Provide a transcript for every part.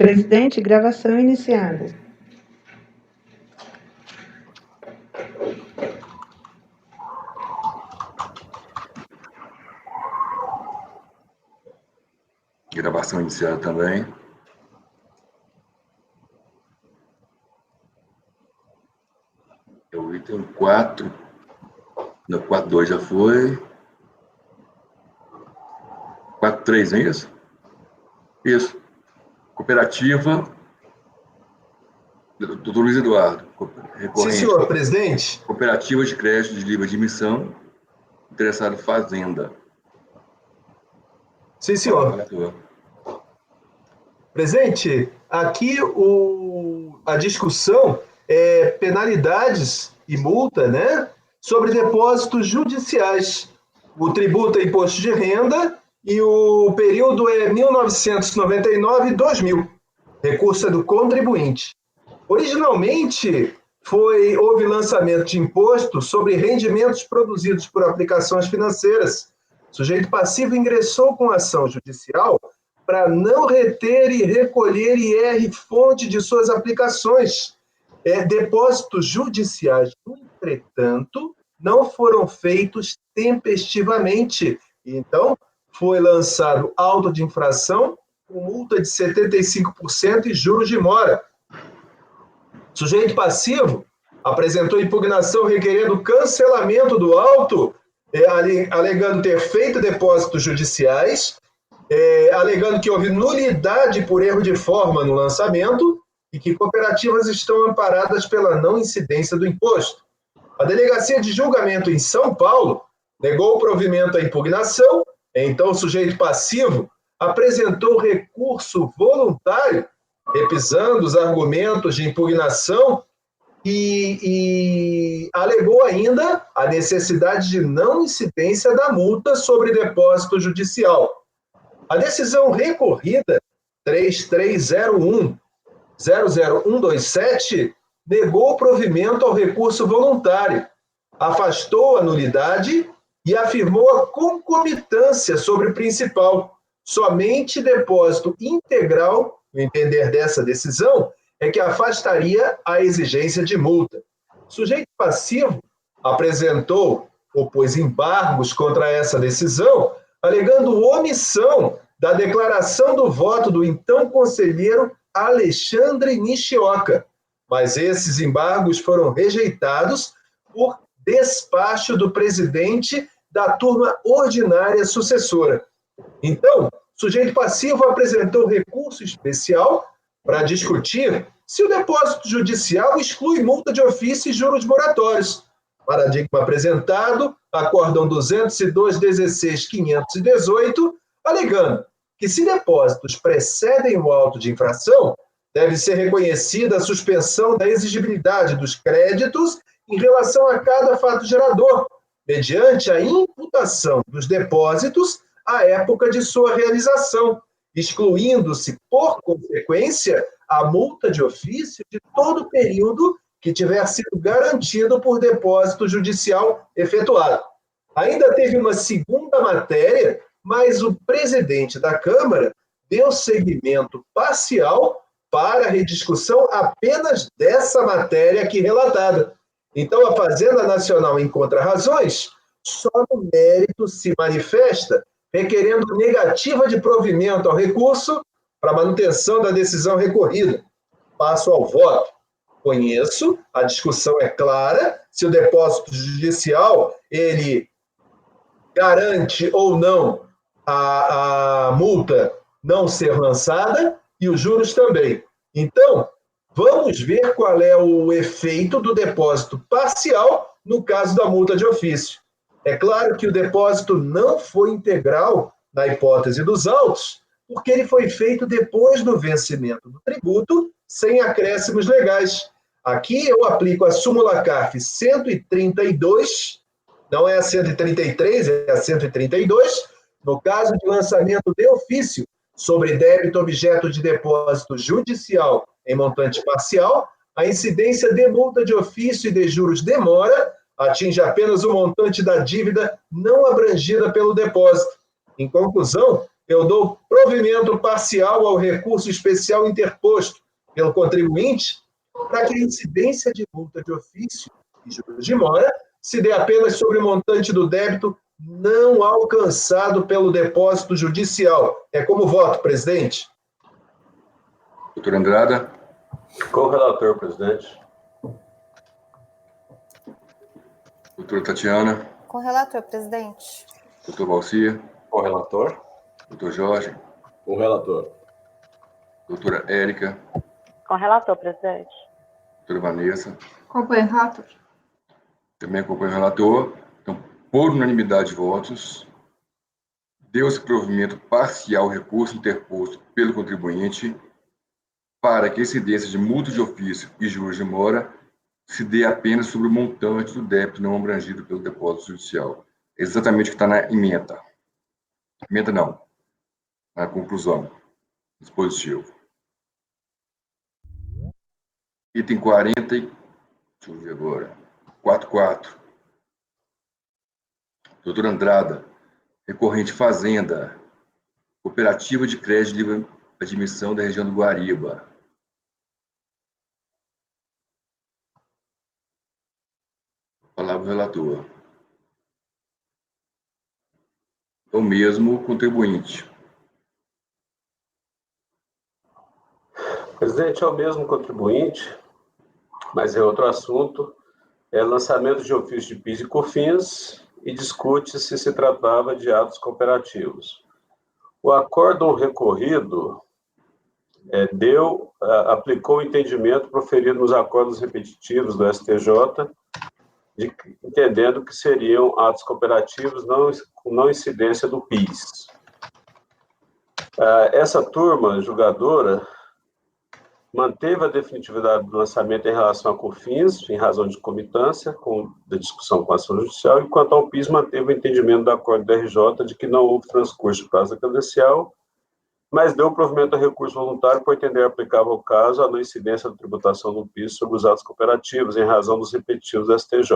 Presidente, gravação iniciada. Gravação iniciada também. É o item 4. No 4.2 já foi. 4.3, não é isso? Isso. Cooperativa. Doutor Luiz Eduardo. Sim, senhor presidente. Cooperativa de crédito de livre admissão. Interessado em fazenda. Sim, senhor. Presidente, aqui a discussão é penalidades e multa, né, sobre depósitos judiciais. O tributo é imposto de renda e o período é 1999 e 2000. Recurso é do contribuinte. Originalmente, houve lançamento de imposto sobre rendimentos produzidos por aplicações financeiras. O sujeito passivo ingressou com ação judicial para não reter e recolher IR fonte de suas aplicações. Depósitos judiciais, no entretanto, não foram feitos tempestivamente. Então, foi lançado auto de infração com multa de 75% e juros de mora. Sujeito passivo apresentou impugnação requerendo cancelamento do auto, alegando ter feito depósitos judiciais, alegando que houve nulidade por erro de forma no lançamento e que cooperativas estão amparadas pela não incidência do imposto. A Delegacia de Julgamento em São Paulo negou o provimento à impugnação, então o sujeito passivo apresentou recurso voluntário, repisando os argumentos de impugnação e alegou ainda a necessidade de não incidência da multa sobre depósito judicial. A decisão recorrida 3301-00127 negou o provimento ao recurso voluntário, afastou a nulidade e afirmou a concomitância sobre o principal. Somente depósito integral, no entender dessa decisão, é que afastaria a exigência de multa. O sujeito passivo opôs embargos contra essa decisão, alegando omissão da declaração do voto do então conselheiro Alexandre Nishioka, mas esses embargos foram rejeitados por despacho do presidente da turma ordinária sucessora. Então, o sujeito passivo apresentou recurso especial para discutir se o depósito judicial exclui multa de ofício e juros moratórios. Paradigma apresentado, acórdão 202.16.518, alegando que se depósitos precedem o auto de infração, deve ser reconhecida a suspensão da exigibilidade dos créditos em relação a cada fato gerador, mediante a imputação dos depósitos à época de sua realização, excluindo-se, por consequência, a multa de ofício de todo o período que tiver sido garantido por depósito judicial efetuado. Ainda teve uma segunda matéria, mas o presidente da Câmara deu seguimento parcial para a rediscussão apenas dessa matéria aqui relatada. Então, a Fazenda Nacional encontra razões, só no mérito se manifesta, requerendo negativa de provimento ao recurso para manutenção da decisão recorrida. Passo ao voto. Conheço, a discussão é clara, se o depósito judicial ele garante ou não a multa não ser lançada e os juros também. Então, vamos ver qual é o efeito do depósito parcial no caso da multa de ofício. É claro que o depósito não foi integral na hipótese dos autos, porque ele foi feito depois do vencimento do tributo, sem acréscimos legais. Aqui eu aplico a súmula CARF 132, não é a 133, é a 132, no caso de lançamento de ofício sobre débito objeto de depósito judicial em montante parcial, a incidência de multa de ofício e de juros de mora atinge apenas o montante da dívida não abrangida pelo depósito. Em conclusão, eu dou provimento parcial ao recurso especial interposto pelo contribuinte para que a incidência de multa de ofício e juros de mora se dê apenas sobre o montante do débito não alcançado pelo depósito judicial. É como voto, presidente. Doutor Andrada. Com o relator, presidente. Doutora Tatiana. Com o relator, presidente. Doutor Valcia. Com o relator. Doutor Jorge. Com o relator. Doutora Érica. Com o relator, presidente. Doutora Vanessa. Acompanho o relator. Também acompanho o relator. Então, por unanimidade de votos, deu-se provimento parcial ao recurso interposto pelo contribuinte para que a incidência de multa de ofício e juros de mora se dê apenas sobre o montante do débito não abrangido pelo depósito judicial. É exatamente o que está na emenda. Emenda não, na conclusão, dispositivo. Item 40, deixa eu ver agora, 44. Doutor Andrada, recorrente Fazenda, Cooperativa de Crédito de Livre Admissão da região do Guariba. Palavra o relator. É o mesmo contribuinte. Presidente, é o mesmo contribuinte, mas é outro assunto. É lançamento de ofício de PIS e COFINS e discute se tratava de atos cooperativos. O acórdão recorrido aplicou o entendimento proferido nos acordos repetitivos do STJ, entendendo que seriam atos cooperativos com não incidência do PIS. Essa turma julgadora manteve a definitividade do lançamento em relação a COFINS, em razão de comitância, da discussão com a ação judicial, e quanto ao PIS, manteve o entendimento do acordo da RJ de que não houve transcurso de prazo credencial, mas deu provimento a recurso voluntário por entender aplicável ao caso a não incidência da tributação do PIS sobre os atos cooperativos, em razão dos repetitivos do STJ.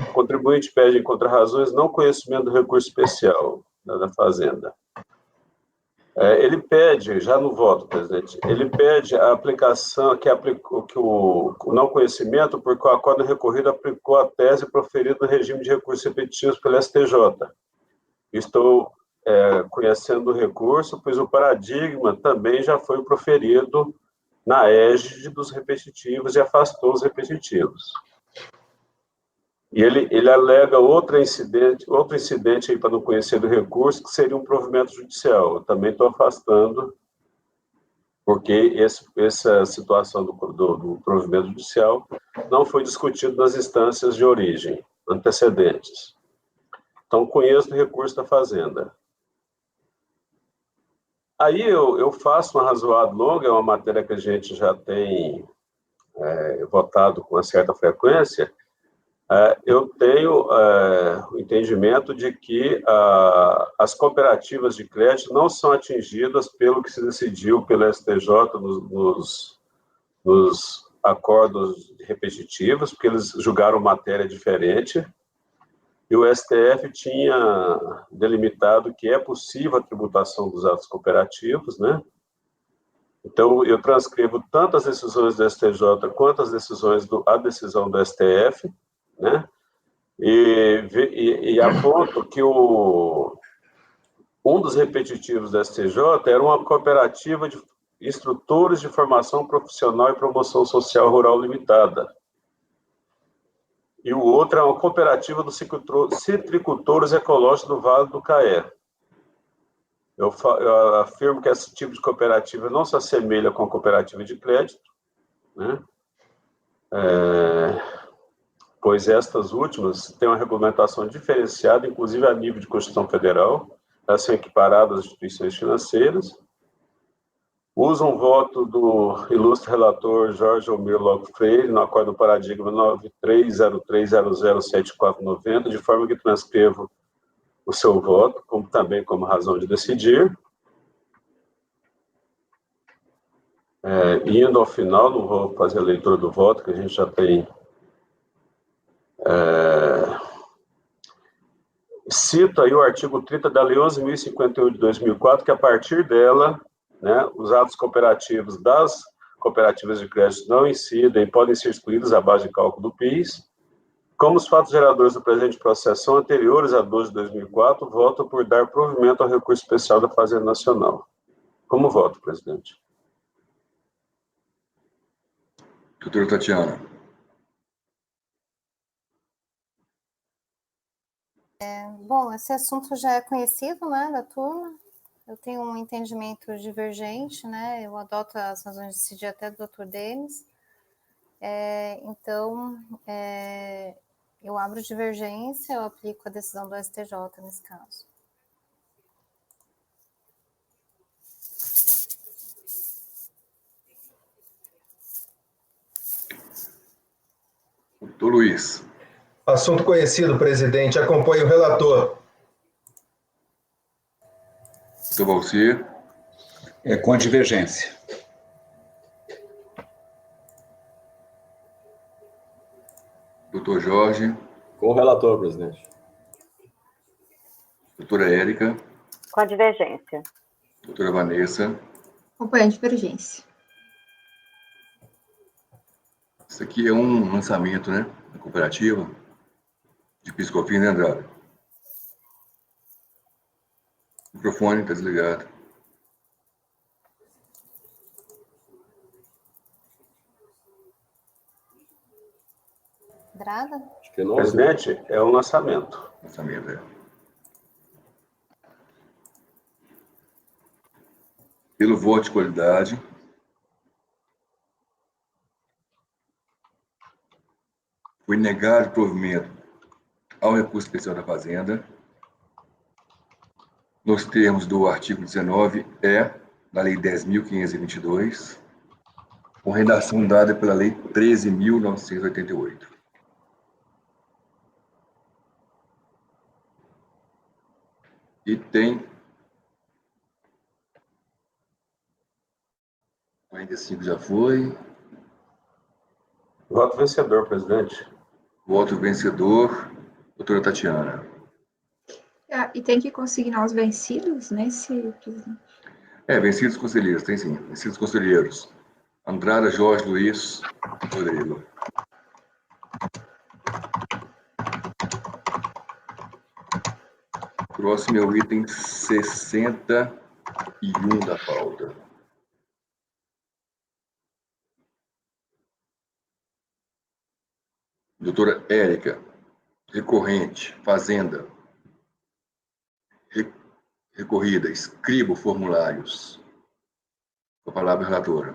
O contribuinte pede, em contra-razões, não conhecimento do recurso especial da Fazenda. Ele pede, já no voto, presidente, ele pede a aplicação, que o não conhecimento, porque o acordo recorrido aplicou a tese proferida no regime de recursos repetitivos pelo STJ. Estou conhecendo o recurso, pois o paradigma também já foi proferido na égide dos repetitivos e afastou os repetitivos. E ele alega outro incidente aí para não conhecer do recurso, que seria um provimento judicial. Eu também estou afastando, porque essa situação do provimento judicial não foi discutido nas instâncias de origem antecedentes. Então, conheço o recurso da Fazenda. Aí eu faço uma razoada longa, é uma matéria que a gente já tem votado com uma certa frequência. Eu tenho o entendimento de que as cooperativas de crédito não são atingidas pelo que se decidiu pelo STJ nos acordos repetitivos, porque eles julgaram matéria diferente, e o STF tinha delimitado que é possível a tributação dos atos cooperativos, né? Então, eu transcrevo tanto as decisões do STJ quanto a decisão do STF, né? E aponto que um dos repetitivos do STJ era uma cooperativa de instrutores de formação profissional e promoção social rural limitada. E o outro é uma cooperativa dos citricultores ecológicos do Vale do Caé. Eu afirmo que esse tipo de cooperativa não se assemelha com a cooperativa de crédito, né? Pois estas últimas têm uma regulamentação diferenciada, inclusive a nível de Constituição Federal, elas são equiparadas às instituições financeiras. Usam o voto do ilustre relator Jorge Almir Lopes Freire, no acordo do paradigma 9303007490, de forma que transcrevo o seu voto, também como razão de decidir. Indo ao final, não vou fazer a leitura do voto, que a gente já tem cito aí o artigo 30 da Lei 11.058 de 2004, que a partir dela, né, os atos cooperativos das cooperativas de crédito não incidem e podem ser excluídos à base de cálculo do PIS. Como os fatos geradores do presente processo são anteriores a 12 de 2004, voto por dar provimento ao recurso especial da Fazenda Nacional. Como voto, presidente? Doutora Tatiana. Bom, esse assunto já é conhecido, né, da turma. Eu tenho um entendimento divergente, né? Eu adoto as razões de decidir até do Dr. Denis. Então, eu abro divergência, eu aplico a decisão do STJ nesse caso. Doutor Luiz. Assunto conhecido, presidente. Acompanhe o relator. Doutor Valcir. Com divergência. Doutor Jorge. Com o relator, presidente. Doutora Érica. Com a divergência. Doutora Vanessa. Acompanho a divergência. Isso aqui é um lançamento, né, da cooperativa de PIS/COFINS, né, Andrada? O microfone está desligado. Andrada? Acho que não. Presidente, é um lançamento. Lançamento, Pelo voto de qualidade, foi negado o provimento ao recurso especial da Fazenda, nos termos do artigo 19-E da Lei 10.522, com redação dada pela Lei 13.988. E tem 45 já foi. Voto vencedor, presidente. Voto vencedor, doutora Tatiana. E tem que consignar os vencidos nesse, presidente? Vencidos conselheiros, tem sim. Vencidos conselheiros. Andrada, Jorge, Luiz, Rodrigo. Próximo é o item 61 da pauta. Doutora Érica, recorrente, Fazenda. Recorrida, escribo formulários. Com a palavra, relatora.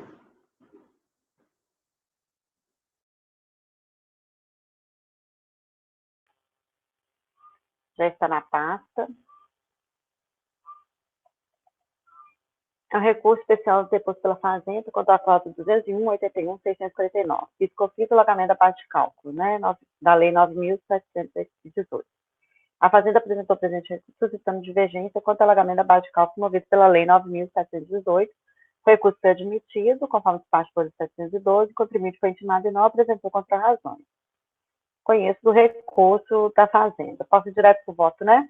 Já está na pasta. É um recurso especial deposto pela Fazenda contra a cota 201.81.649. PIS/COFINS e logamento da parte de cálculo, né, da Lei 9.718. A Fazenda apresentou presente recurso suscitando divergência quanto ao alagamento da base de cálculo movido pela Lei 9.718. O recurso foi admitido, conforme despacho por 712, o contribuinte foi intimado e não apresentou contrarrazões. Conheço do recurso da Fazenda. Posso ir direto para o voto, né?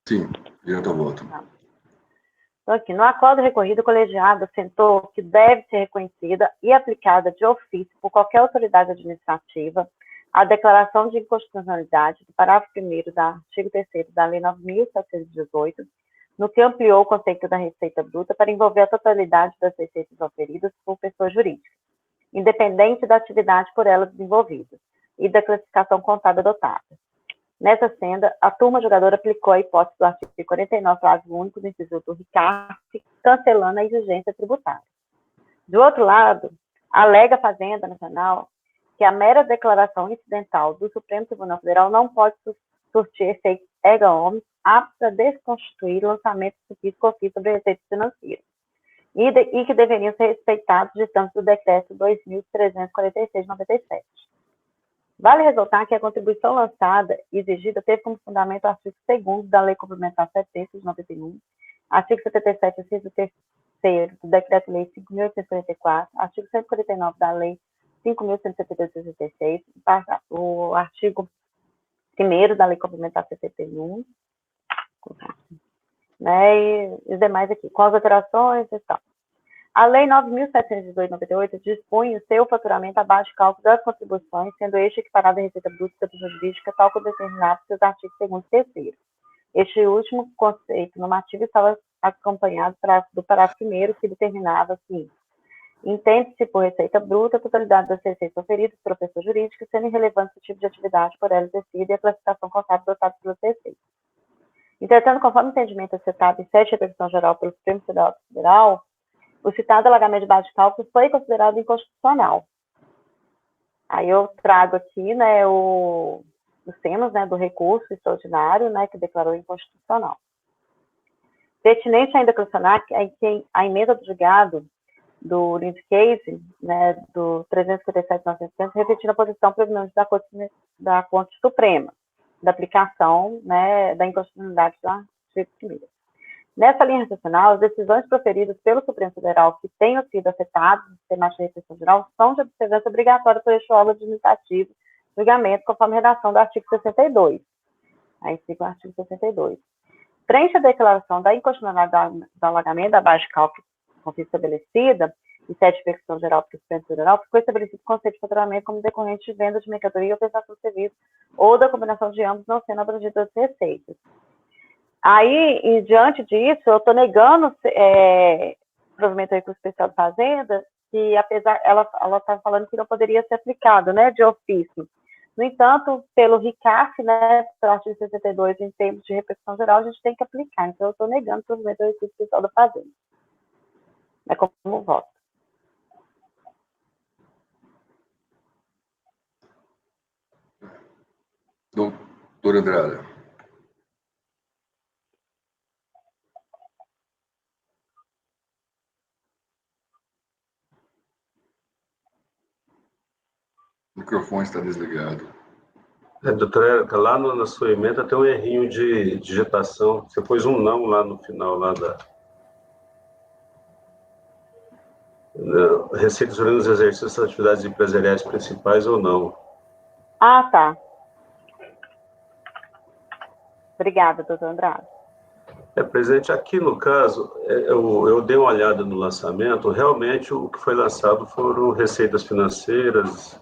Sim, direto ao voto. Tá. Então, aqui, no acordo recorrido, o colegiado assentou que deve ser reconhecida e aplicada de ofício por qualquer autoridade administrativa a declaração de inconstitucionalidade do parágrafo 1º do artigo 3º da Lei 9.718, no que ampliou o conceito da receita bruta para envolver a totalidade das receitas oferidas por pessoa jurídica, independente da atividade por ela desenvolvida e da classificação contábil adotada. Nessa senda, a turma julgadora aplicou a hipótese do artigo 49, parágrafo único do inciso do RICARF, cancelando a exigência tributária. Do outro lado, alega a Fazenda Nacional que a mera declaração incidental do Supremo Tribunal Federal não pode surtir efeito erga omnes aptos a desconstituir lançamentos do PIS/COFINS sobre receitas financeiras, e que deveriam ser respeitados distantes do decreto 2.346 de 97. Vale ressaltar que a contribuição lançada e exigida teve como fundamento o artigo 2º da Lei Complementar 7 de 91, artigo 77, inciso 3º do Decreto-Lei 5.844, artigo 149 da Lei 5.172 de 66, o artigo 1º da Lei Complementar 71, né, e os demais aqui, com as alterações e tal. A Lei 9.718/98 dispõe o seu faturamento à base de cálculo das contribuições, sendo este equiparado à receita bruta da pessoa jurídica, tal como determinado pelos artigos 2º e 3º. Este último conceito normativo estava acompanhado do parágrafo 1º, que determinava assim: entende-se por receita bruta a totalidade das receitas oferidas pela pessoa jurídica, sendo irrelevante o tipo de atividade por ela exercida e a classificação contábil adotada pelas receitas. Entretanto, conforme o entendimento citado em 7 Repercussão Geral pelo Supremo Tribunal Federal, o citado alagamento de base de cálculo foi considerado inconstitucional. Aí eu trago aqui, né, os termos, né, do recurso extraordinário, né, que declarou inconstitucional. Pertinente ainda questionar que a emenda do julgado do Lindsay Case, né, do 357.900, refletindo a posição predominante da Corte Suprema, da aplicação, né, da inconstitucionalidade do artigo 1º. Nessa linha raciocinária, as decisões proferidas pelo Supremo Federal que tenham sido afetadas no sistema de repressão geral são de observância obrigatória por este órgão administrativo de julgamento, conforme a redação do artigo 62. Aí fica o artigo 62. Frente à declaração da inconstitucionalidade do alagamento da base de cálculo estabelecida, em 7 Repercussão Geral para o Supremo Federal, ficou estabelecido o conceito de faturamento como decorrente de venda de mercadoria ou prestação de serviço, ou da combinação de ambos, não sendo abrangidas as receitas. Aí, e diante disso, eu estou negando provimento do recurso especial de fazenda, que apesar, ela está falando que não poderia ser aplicado, né, de ofício. No entanto, pelo RICAF, né, pelo artigo 62, em termos de repercussão geral, a gente tem que aplicar. Então, eu estou negando o provimento do recurso especial da fazenda. É como voto. Doutor Andrada. O microfone está desligado. Doutora Érica, lá na sua emenda tem um errinho de digitação. Você pôs um não lá no final, lá da... Receitas oriundas do exercício das atividades empresariais principais ou não. Ah, tá. Obrigada, doutor Andrade. Presidente, aqui no caso, eu dei uma olhada no lançamento, realmente o que foi lançado foram receitas financeiras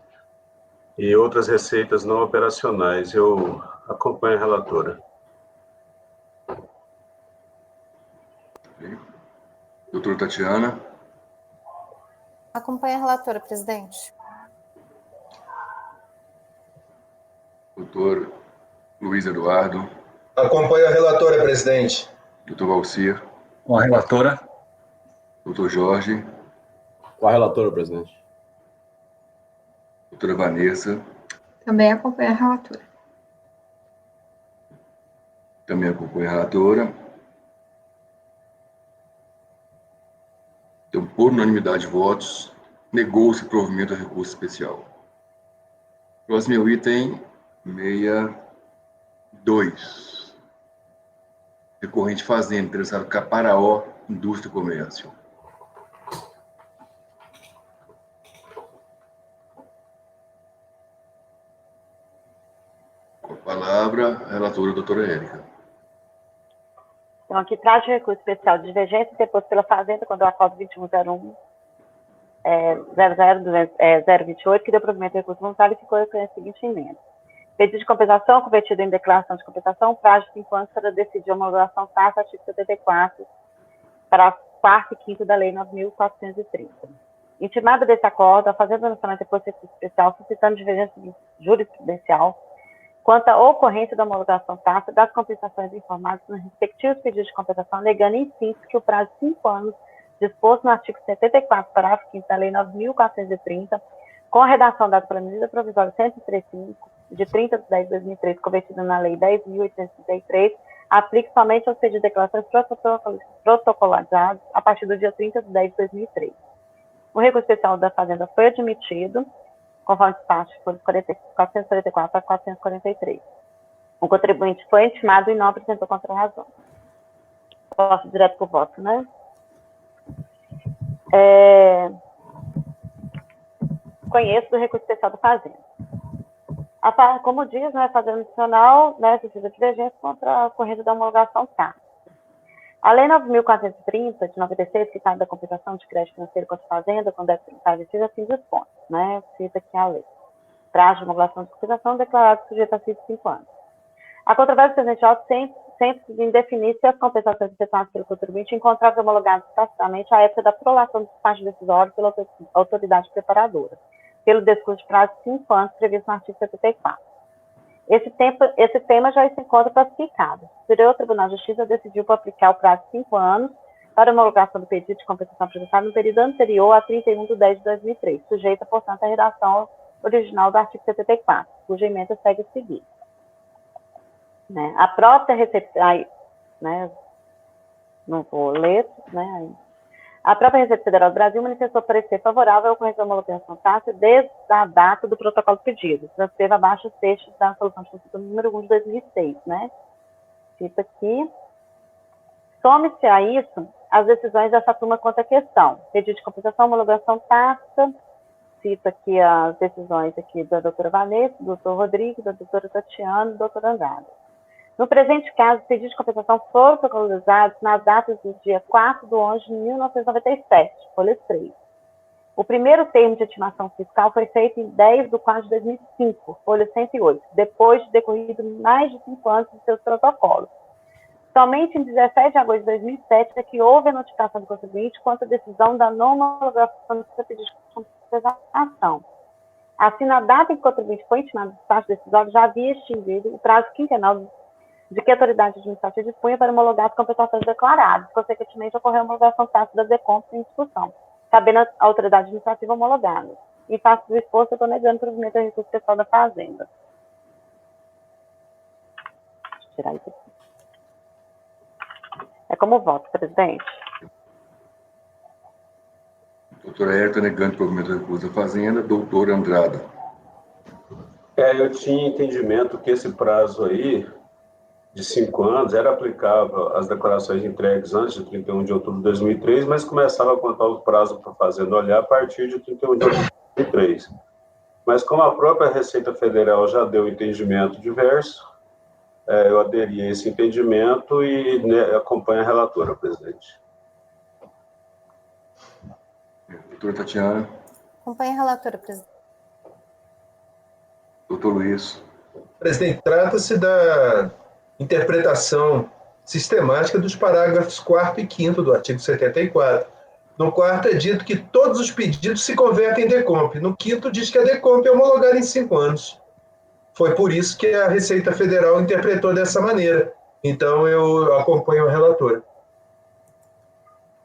e outras receitas não operacionais. Eu acompanho a relatora. Doutora Tatiana. Acompanha a relatora, presidente. Doutor Luiz Eduardo. Acompanho a relatora, presidente. Doutor Valcir. Com a relatora. Doutor Jorge. Com a relatora, presidente. Doutora Vanessa. Também acompanha a relatora. Também acompanha a relatora. Então, por unanimidade de votos, negou-se o provimento a recurso especial. Próximo é o item 62. Recorrente Fazenda, interessado Caparaó, Indústria e Comércio. Com a palavra, a relatora, doutora Érica. Então, aqui traz o recurso especial de divergência deposto pela Fazenda, quando o acordo 2101-028, que deu provimento ao recurso voluntário e ficou com a seguinte emenda. Pedido de compensação, convertido em declaração de compensação, prazo de 5 anos para decidir a homologação taxa, artigo 74, para 4º e 5º da Lei 9.430. Intimada desse acordo, a Fazenda Nacional depois recurso especial, suscitando divergência jurisprudencial quanto à ocorrência da homologação taxa das compensações informadas nos respectivos pedidos de compensação, alegando em síntese que o prazo de 5 anos, disposto no artigo 74, parágrafo 5º da Lei 9.430, com a redação dada pela medida provisória 135, de 30 de 10 de 2003, convertida na Lei 10.833, aplica somente aos pedidos de declarações protocolizados a partir do dia 30 de 10 de 2003. O recurso especial da Fazenda foi admitido, conforme despacho por 444 a 443. O contribuinte foi intimado e não apresentou contra-razão. Posso direto para o voto, né? Conheço do recurso especial da Fazenda. Como diz, né, fazendo adicional, né, precisa de divergência contra a corrente da homologação tácita. A Lei 9.430, de 96, que trata da compensação de crédito financeiro contra a fazenda, quando é tributário, assim dispõe, né, cita aqui a lei. Prazo de homologação de compensação declarado sujeito a 5 anos. A controvérsia presencial sempre em definir se as compensações efetuadas pelo contribuinte encontravam homologadas tacitamente à época da prolação do despacho decisório pela autoridade preparadora, pelo decurso de prazo de 5 anos previsto no artigo 74. Esse tema já se encontra classificado. O Superior Tribunal de Justiça decidiu por aplicar o prazo de 5 anos para a homologação do pedido de compensação apresentado no período anterior a 31/10/2003, sujeita, portanto, à redação original do artigo 74, cuja emenda segue a seguir. Né? A própria Receita... né? Não vou ler, né? A própria Receita Federal do Brasil manifestou parecer favorável ao ocorrência da homologação tácita desde a data do protocolo de pedido, transcreva abaixo os textos da Resolução de Consulta número 1 de 2006, né? Cita aqui. Some-se a isso as decisões dessa turma quanto à questão. Pedido de compensação, homologação tácita, cita aqui as decisões aqui da doutora Vanessa, do doutor Rodrigo, da doutora Tatiana e do doutor Andrade. No presente caso, os pedidos de compensação foram protocolizados nas datas do dia 4/11/1997, folha 3. O primeiro termo de estimação fiscal foi feito em 10/4/2005, folha 108, depois de decorrido mais de 5 anos de seus protocolos. Somente em 17 de agosto de 2007 é que houve a notificação do contribuinte quanto à decisão da não homologação do seu pedido de compensação. Assim, na data em que o contribuinte foi intimado do despacho decisório, já havia extinguido o prazo quinquenal de que a autoridade administrativa dispunha para homologar as compensações declaradas. Consequentemente, ocorreu a homologação tácita das decompras em discussão, cabendo à autoridade administrativa homologada. Em face do esforço, eu estou negando o provimento do recurso pessoal da Fazenda. Deixa eu tirar isso aqui. É como voto, presidente. Doutora Hérita, negando o provimento do recurso da Fazenda. Doutor Andrada. Eu tinha entendimento que esse prazo aí, de 5 anos, era aplicável às declarações entregues antes de 31 de outubro de 2003, mas começava a contar o prazo para a Fazenda olhar a partir de 31 de outubro de 2003. Mas como a própria Receita Federal já deu entendimento diverso, eu aderi a esse entendimento e, né, acompanho a relatora, presidente. Doutora Tatiana. Acompanhe a relatora, presidente. Doutor Luiz. Presidente, trata-se da interpretação sistemática dos parágrafos 4º e 5º do artigo 74. No 4º é dito que todos os pedidos se convertem em decomp. No 5º diz que a decomp é homologada em 5 anos. Foi por isso que a Receita Federal interpretou dessa maneira. Então, eu acompanho a relatora.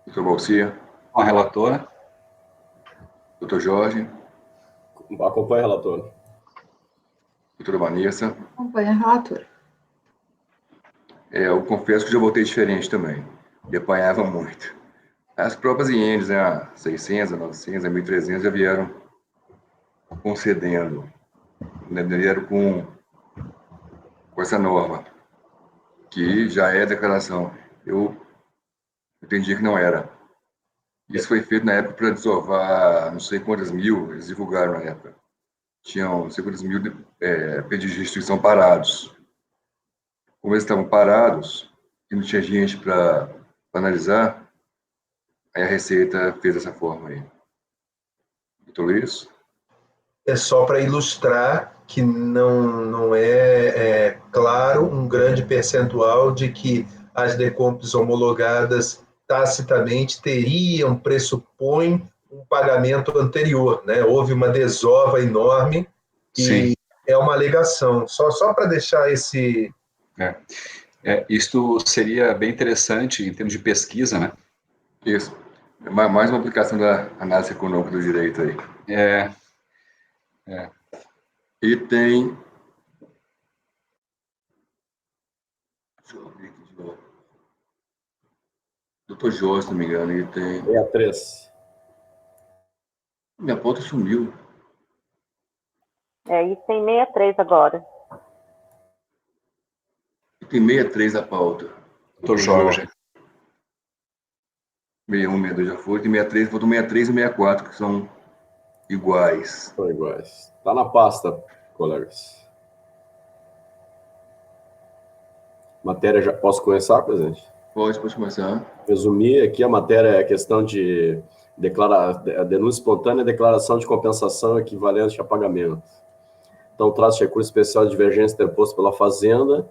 Doutor Balcia. Com a relatora. Doutor Jorge. Acompanho a relatora. Doutora Vanessa. Acompanha a relatora. Eu confesso que já votei diferente também. E apanhava muito. As próprias INs, né, a 600, a 900, a 1.300 já vieram concedendo, né, vieram com essa norma, que já é declaração. Eu entendi que não era. Isso foi feito na época para desovar não sei quantas mil, eles divulgaram na época. Tinham não sei quantas mil pedidos de restituição parados. Como eles estavam parados, e não tinha gente para analisar, aí a Receita fez dessa forma aí. Doutor Luiz? É só para ilustrar que não é claro um grande percentual de que as decomps homologadas tacitamente pressupõem um pagamento anterior, né? Houve uma desova enorme e Sim. É uma alegação. Só para deixar esse... Isto seria bem interessante em termos de pesquisa, né? Isso. Mais uma aplicação da análise econômica do direito aí. Item... Deixa eu abrir aqui de novo. Doutor Jorge, se não me engano, item... 63. Minha pauta sumiu. Item 63 agora. Item 63 da pauta. Doutor Jorge. 61, 62 já foi. Item 63, faltam 63 e 64, que são iguais. São iguais. Está na pasta, colegas. Matéria, já posso começar, presidente? Pode começar. Resumir aqui, a matéria é a questão de a denúncia espontânea e declaração de compensação equivalente a pagamento. Então, traz recurso especial de divergência interposto pela Fazenda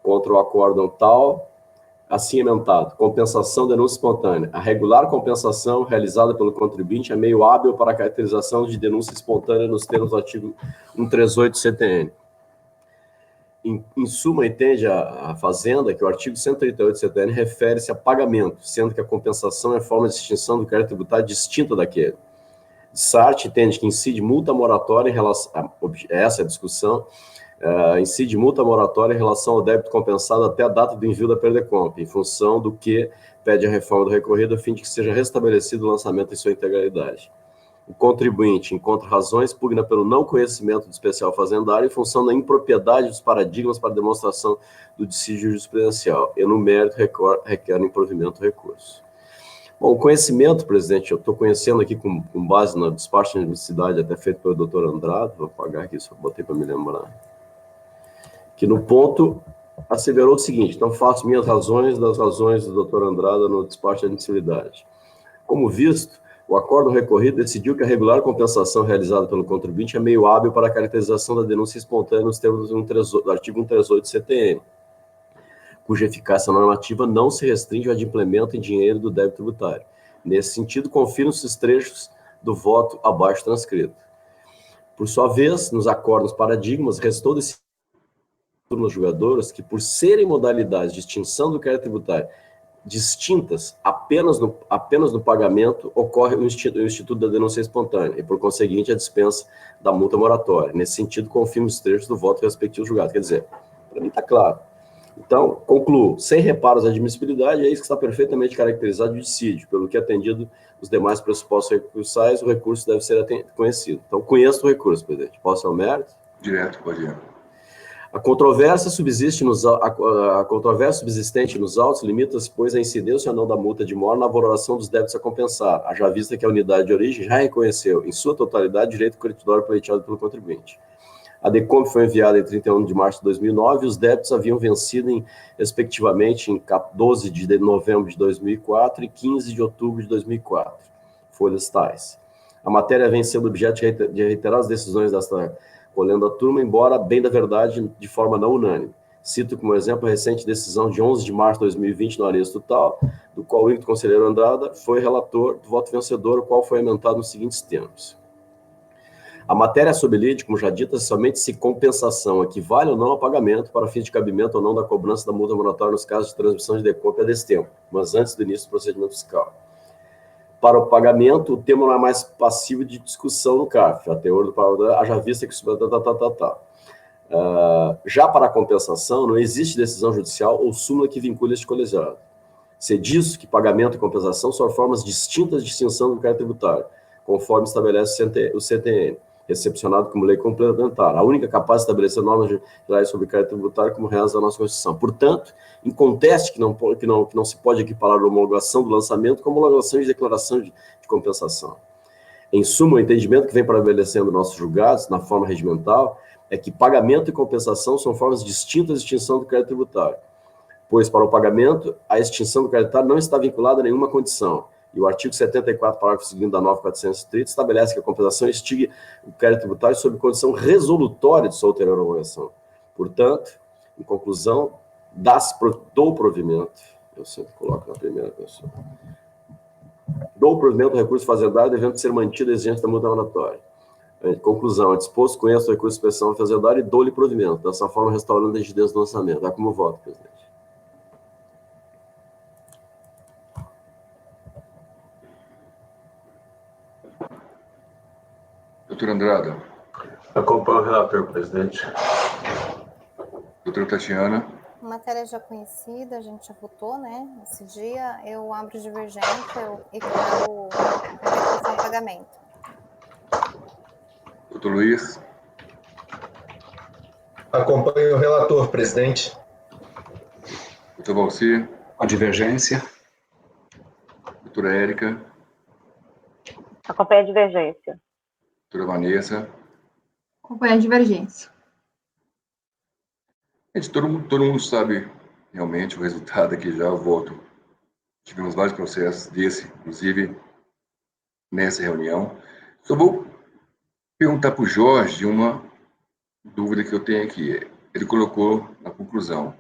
contra o acórdão tal, assim emendado. Compensação, denúncia espontânea. A regular compensação realizada pelo contribuinte é meio hábil para a caracterização de denúncia espontânea nos termos do artigo 138 CTN. Em suma, entende a Fazenda que o artigo 138 CTN refere-se a pagamento, sendo que a compensação é forma de extinção do crédito tributário distinta daquele. SART entende que incide multa moratória em relação essa é a discussão, incide multa moratória em relação ao débito compensado até a data do envio da perdeconta, em função do que pede a reforma do recorrido, a fim de que seja restabelecido o lançamento em sua integralidade. O contribuinte encontra razões, pugna pelo não conhecimento do especial fazendário em função da impropriedade dos paradigmas para demonstração do dissídio jurisprudencial e, no mérito, requer improvimento do recurso. Bom, o conhecimento, presidente, eu estou conhecendo aqui com base no despacho de admissibilidade até feito pelo doutor Andrade, vou apagar aqui, só botei para me lembrar, que no ponto asseverou o seguinte: então faço minhas razões das razões do doutor Andrade no despacho de admissibilidade. Como visto, o acordo recorrido decidiu que a regular compensação realizada pelo contribuinte é meio hábil para a caracterização da denúncia espontânea nos termos do artigo 138 CTN, cuja eficácia normativa não se restringe ao adimplemento em dinheiro do débito tributário. Nesse sentido, confirmam-se os trechos do voto abaixo transcrito. Por sua vez, nos acordos paradigmas, restou decidir nos julgadores que, por serem modalidades de extinção do crédito tributário distintas apenas no pagamento, ocorre o instituto da denúncia espontânea e, por conseguinte, a dispensa da multa moratória. Nesse sentido, confirmo os trechos do voto respectivo julgado. Quer dizer, para mim está claro. Então, concluo, sem reparos à admissibilidade, é isso que está perfeitamente caracterizado de dissídio, pelo que, atendido os demais pressupostos recursais, o recurso deve ser conhecido. Então, conheço o recurso, presidente. Posso ao mérito? Direto, pode ir. A controvérsia subsistente nos autos limita-se, pois, à incidência ou não da multa de mora na valoração dos débitos a compensar, haja vista que a unidade de origem já reconheceu, em sua totalidade, o direito creditório pleiteado pelo contribuinte. A DECOMP foi enviada em 31 de março de 2009 e os débitos haviam vencido, respectivamente, em 12 de novembro de 2004 e 15 de outubro de 2004. Folhas tais. A matéria vem sendo objeto de reiteradas decisões desta colhendo a turma, embora, bem da verdade, de forma não unânime. Cito como exemplo a recente decisão de 11 de março de 2020 no Aresto Tal, do qual o ínclito conselheiro Andrada foi relator do voto vencedor, o qual foi emendado nos seguintes termos. A matéria sob lide, como já dita, somente se compensação equivale ou não a pagamento para fins de cabimento ou não da cobrança da multa moratória nos casos de transmissão de DECOMP a destempo, mas antes do início do procedimento fiscal. Para o pagamento, o tema não é mais passível de discussão no CARF, a teor do parágrafo, haja vista que... já para a compensação, não existe decisão judicial ou súmula que vincule este colegiado. Se diz que pagamento e compensação são formas distintas de extinção do crédito tributário, conforme estabelece o CTN, recepcionado como lei complementar, a única capaz de estabelecer normas gerais sobre crédito tributário como reza a nossa Constituição. Portanto, inconteste que não se pode equiparar a homologação do lançamento com a homologação de declaração de compensação. Em suma, o entendimento que vem estabelecendo nossos julgados, na forma regimental, é que pagamento e compensação são formas distintas de extinção do crédito tributário, pois, para o pagamento, a extinção do crédito tributário não está vinculada a nenhuma condição. E o artigo 74, parágrafo 2º da 9430, estabelece que a compensação extingue o crédito tributário sob condição resolutória de sua ulterior homologação. Portanto, em conclusão, dou provimento, eu sempre coloco na primeira pessoa, dou provimento ao recurso fazendário devendo ser mantida a exigência da multa moratória. Em conclusão, é disposto, conheço o recurso especial fazendário e dou-lhe provimento, dessa forma restaurando a rigidez do lançamento. Dá como voto, presidente. Doutor Andrada. Acompanho o relator, presidente. Doutora Tatiana. Matéria já conhecida, a gente já votou, né? Esse dia eu abro divergência e quero compensação e pagamento. Doutor Luiz. Acompanho o relator, presidente. Doutor Valci. Com divergência. Doutora Érica. Acompanho a divergência. Doutora Vanessa. Acompanhar a divergência. Gente, todo mundo sabe realmente o resultado aqui já, eu voto. Tivemos vários processos desse, inclusive nessa reunião. Só vou perguntar para o Jorge uma dúvida que eu tenho aqui. Ele colocou na conclusão: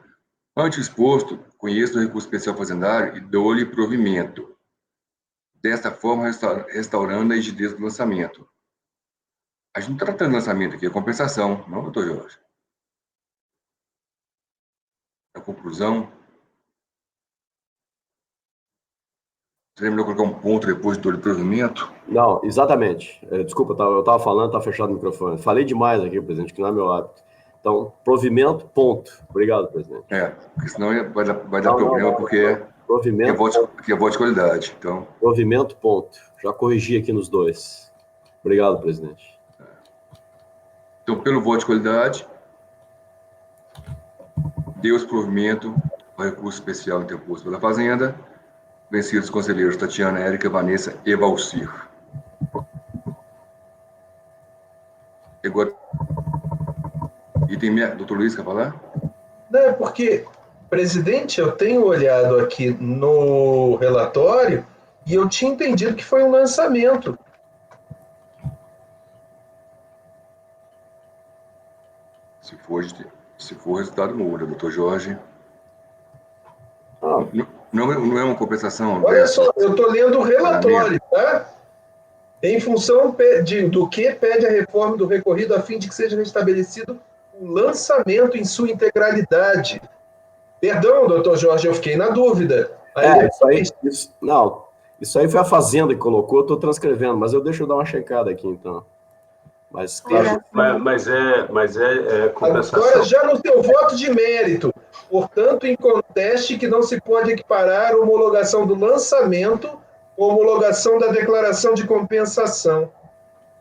ante o exposto, conheço o recurso especial fazendário e dou-lhe provimento. Desta forma, restaurando a rigidez do lançamento. A gente não está tratando de lançamento aqui, é compensação, não, doutor Jorge? A conclusão. Seria melhor colocar um ponto depois do provimento? Não, exatamente. Desculpa, eu estava falando, está fechado o microfone. Falei demais aqui, presidente, que não é meu hábito. Então, provimento, ponto. Obrigado, presidente. Porque senão vai dar problema, porque provimento, é voto de qualidade. Então. Provimento, ponto. Já corrigi aqui nos dois. Obrigado, presidente. Então, pelo voto de qualidade, deu-se provimento ao recurso especial interposto pela Fazenda, vencidos os conselheiros Tatiana, Érica, Vanessa e Valcir. Agora, item doutor Luiz, quer falar? Não, é porque, presidente, eu tenho olhado aqui no relatório e eu tinha entendido que foi um lançamento. Se for resultado, muda, doutor Jorge. Não é uma compensação. Olha só, eu estou lendo o relatório, tá? Em função do que pede a reforma do recorrido a fim de que seja restabelecido o lançamento em sua integralidade. Perdão, doutor Jorge, eu fiquei na dúvida. Isso aí foi a Fazenda que colocou, eu estou transcrevendo, mas deixa eu dar uma checada aqui, então. Mas, claro, mas é compensação. Agora, já no seu voto de mérito, portanto, inconteste que não se pode equiparar a homologação do lançamento com a homologação da declaração de compensação.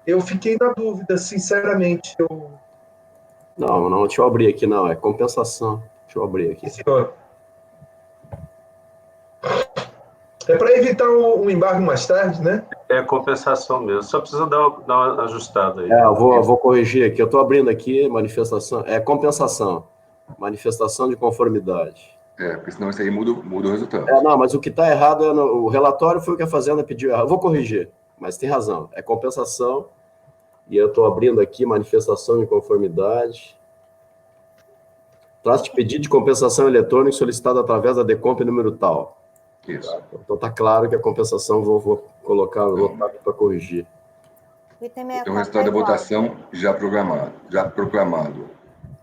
Eu fiquei na dúvida, sinceramente. Não, deixa eu abrir aqui, não, é compensação. Deixa eu abrir aqui. Senhor. É para evitar um embargo mais tarde, né? É compensação mesmo, só precisa dar uma ajustada aí. Eu vou corrigir aqui, eu estou abrindo aqui, manifestação, é compensação, manifestação de conformidade. Porque senão isso aí muda o resultado. Não, mas o que está errado, o relatório foi o que a Fazenda pediu, eu vou corrigir, mas tem razão, é compensação, e eu estou abrindo aqui, manifestação de conformidade. Trata de pedido de compensação eletrônica solicitado através da DECOMP número tal. Isso. Então está claro que a compensação vou colocar para corrigir. Então, o resultado da votação já proclamado.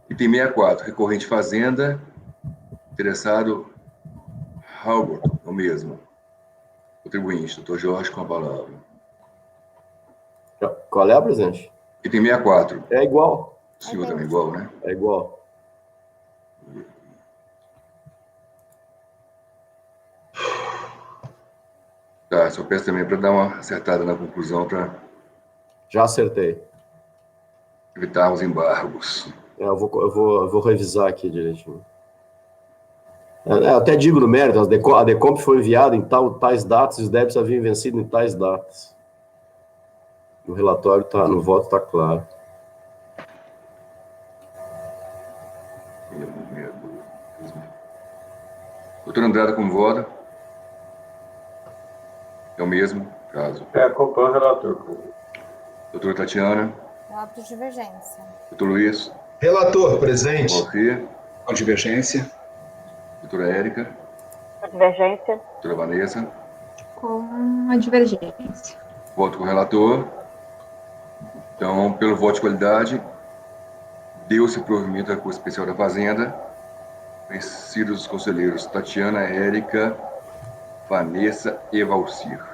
Item 64, recorrente Fazenda, interessado, Halbert, o mesmo. Contribuinte, doutor Jorge, com a palavra. Qual é, presidente? Item 64. É igual. O senhor também é igual, né? É igual. Tá, só peço também para dar uma acertada na conclusão para... Já acertei. Evitar os embargos. Eu vou revisar aqui direitinho. Até digo no mérito, a DECOMP foi enviada em tais datas e os débitos haviam vencido em tais datas. No relatório, no voto está claro. Doutor Andrada, como vota? É o mesmo caso. Acompanha o relator. Doutora Tatiana? Voto de divergência. Doutor Luiz? Relator, presente. Você? Com divergência. Doutora Érica? Com divergência. Doutora Vanessa? Com a divergência. Voto com o relator. Então, pelo voto de qualidade, deu-se provimento ao recurso especial da Fazenda, vencidos os conselheiros Tatiana, Érica, Vanessa e Valcir.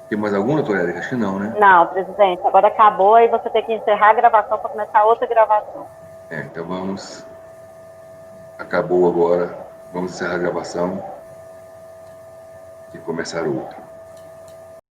Tem mais algum, doutora Érica? Acho que não, né? Não, presidente. Agora acabou e você tem que encerrar a gravação para começar outra gravação. Então vamos... Acabou agora. Vamos encerrar a gravação e começar outra.